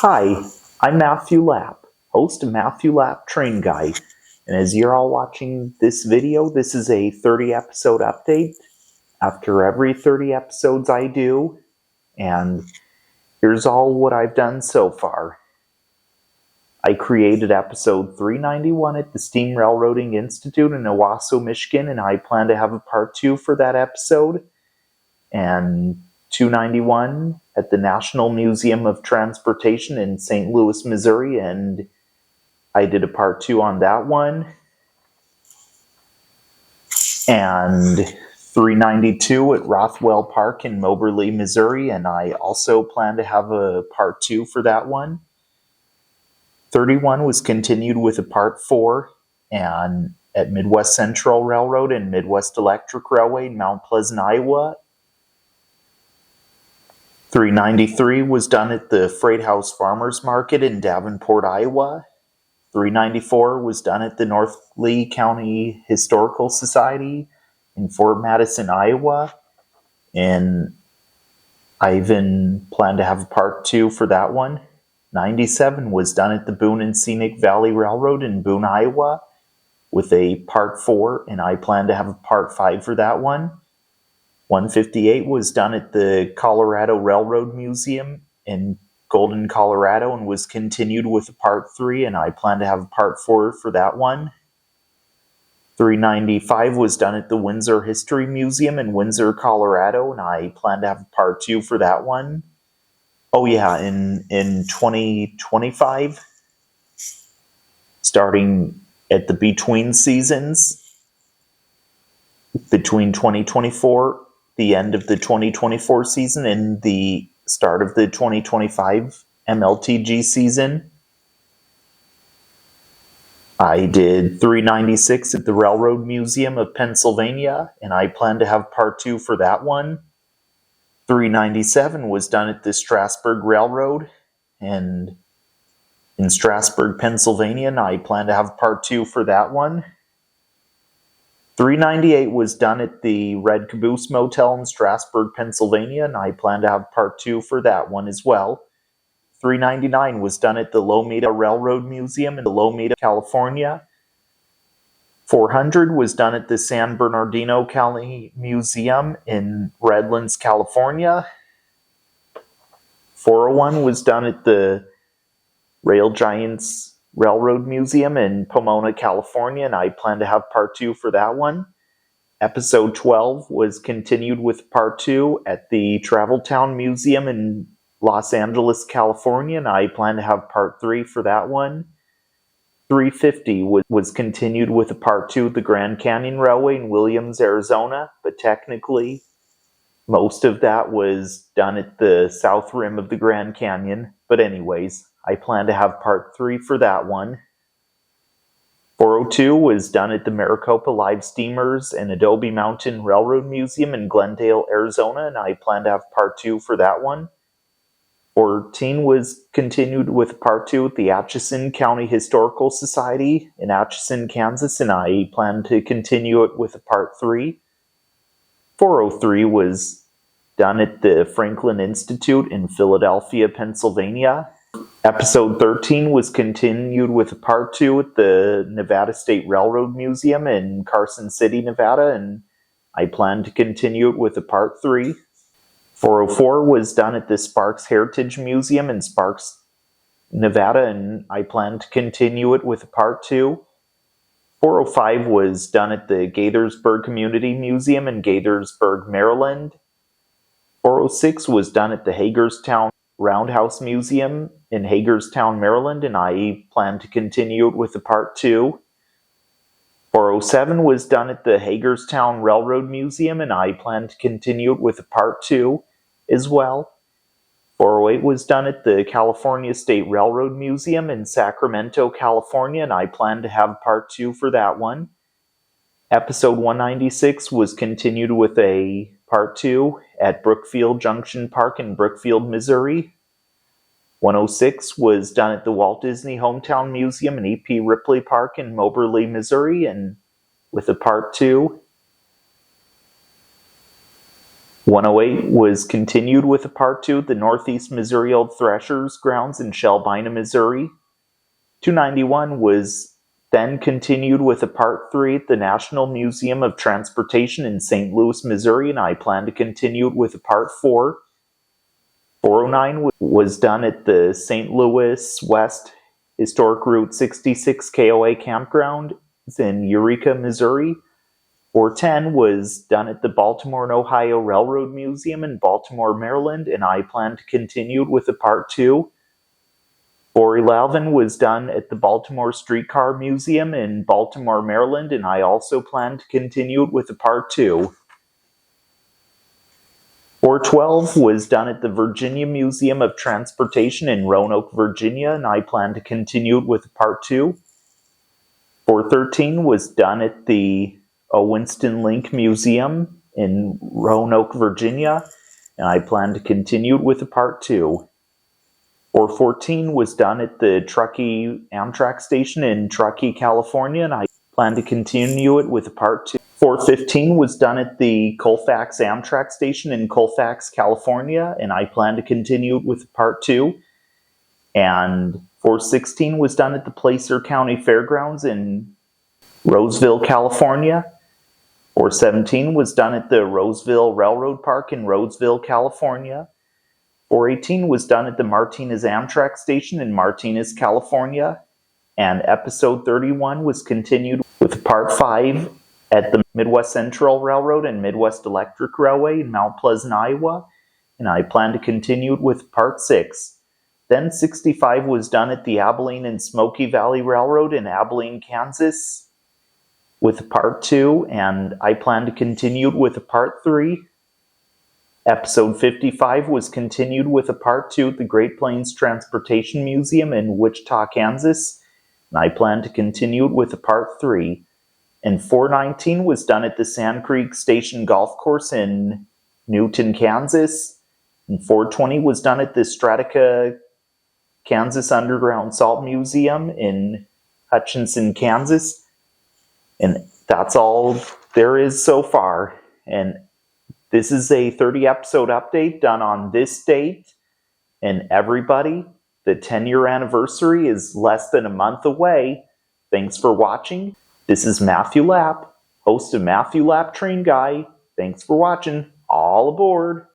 Hi, I'm Matthew Lapp, host of Matthew Lapp Train Guide, and as you're all watching this video, this is a 30 episode update after every 30 episodes I do, and here's all what I've done so far. I created episode 391 at the Steam Railroading Institute in Owosso, Michigan, and I plan to have a part 2 for that episode, and 291 at the National Museum of Transportation in St. Louis, Missouri, and I did a part 2 on that one. And 392 at Rothwell Park in Moberly, Missouri, and I also plan to have a part 2 for that one. 31 was continued with a part 4 and at Midwest Central Railroad and Midwest Electric Railway in Mount Pleasant, Iowa. 393 was done at the Freight House Farmers Market in Davenport, Iowa. 394 was done at the North Lee County Historical Society in Fort Madison, Iowa. And I even plan to have a part 2 for that one. 97 was done at the Boone and Scenic Valley Railroad in Boone, Iowa with a part 4, and I plan to have a part 5 for that one. 158 was done at the Colorado Railroad Museum in Golden, Colorado, and was continued with a part 3, and I plan to have a part 4 for that one. 395 was done at the Windsor History Museum in Windsor, Colorado, and I plan to have a part 2 for that one. Oh yeah, in 2025, starting at the between seasons, between 2024, the end of the 2024 season and the start of the 2025 MLTG season. I did 396 at the Railroad Museum of Pennsylvania, and I plan to have part 2 for that one. 397 was done at the Strasburg Railroad and in Strasburg, Pennsylvania, and I plan to have part 2 for that one. 398 was done at the Red Caboose Motel in Strasburg, Pennsylvania, and I plan to have part 2 for that one as well. 399 was done at the Lomita Railroad Museum in Lomita, California. 400 was done at the San Bernardino County Museum in Redlands, California. 401 was done at the Rail Giants Railroad Museum in Pomona, California, and I plan to have part 2 for that one. Episode 12 was continued with part 2 at the Traveltown Museum in Los Angeles, California, and I plan to have part 3 for that one. 350 was continued with a part 2 at the Grand Canyon Railway in Williams, Arizona, but technically most of that was done at the south rim of the Grand Canyon. But anyways, I plan to have part 3 for that one. 402 was done at the Maricopa Live Steamers and Adobe Mountain Railroad Museum in Glendale, Arizona, and I plan to have part 2 for that one. 14 was continued with part 2 at the Atchison County Historical Society in Atchison, Kansas, and I plan to continue it with a part 3. 403 was done at the Franklin Institute in Philadelphia, Pennsylvania. Episode 13 was continued with a part 2 at the Nevada State Railroad Museum in Carson City, Nevada, and I plan to continue it with a part 3. 404 was done at the Sparks Heritage Museum in Sparks, Nevada, and I plan to continue it with a part 2. 405 was done at the Gaithersburg Community Museum in Gaithersburg, Maryland. 406 was done at the Hagerstown Roundhouse Museum in Hagerstown, Maryland, and I plan to continue it with a part 2. 407 was done at the Hagerstown Railroad Museum, and I plan to continue it with a part 2 as well. 408 was done at the California State Railroad Museum in Sacramento, California, and I plan to have part 2 for that one. Episode 196 was continued with a part 2 at Brookfield Junction Park in Brookfield, Missouri. 106 was done at the Walt Disney Hometown Museum in E.P. Ripley Park in Moberly, Missouri, and with a part 2. 108 was continued with a Part 2 at the Northeast Missouri Old Threshers Grounds in Shelbina, Missouri. 291 was then continued with a Part 3 at the National Museum of Transportation in St. Louis, Missouri, and I plan to continue it with a Part 4. 409 was done at the St. Louis West Historic Route 66 KOA Campground in Eureka, Missouri. 410 was done at the Baltimore and Ohio Railroad Museum in Baltimore, Maryland, and I plan to continue it with a Part 2. 411 was done at the Baltimore Streetcar Museum in Baltimore, Maryland, and I also plan to continue it with a Part 2. 412 was done at the Virginia Museum of Transportation in Roanoke, Virginia, and I plan to continue it with a Part 2. 413 was done at the Winston Link Museum in Roanoke, Virginia, and I plan to continue it with a Part 2. 414 was done at the Truckee Amtrak Station in Truckee, California, and I plan to continue it with a Part 2. 415 was done at the Colfax Amtrak Station in Colfax, California, and I plan to continue it with a Part 2. And 416 was done at the Placer County Fairgrounds in Roseville, California. 417 was done at the Roseville Railroad Park in Roseville, California. 418 was done at the Martinez Amtrak Station in Martinez, California. And episode 31 was continued with Part 5 at the Midwest Central Railroad and Midwest Electric Railway in Mount Pleasant, Iowa. And I plan to continue it with Part 6. Then 65 was done at the Abilene and Smoky Valley Railroad in Abilene, Kansas, with Part 2, and I plan to continue with a Part 3. Episode 55 was continued with a Part 2 at the Great Plains Transportation Museum in Wichita, Kansas, and I plan to continue with a Part 3. And 419 was done at the Sand Creek Station Golf Course in Newton, Kansas, and 420 was done at the Stratica, Kansas Underground Salt Museum in Hutchinson, Kansas. And that's all there is so far. And this is a 30 episode update done on this date. And everybody, the 10-year anniversary is less than a month away. Thanks for watching. This is Matthew Lapp, host of Matthew Lapp Train Guy. Thanks for watching. All aboard.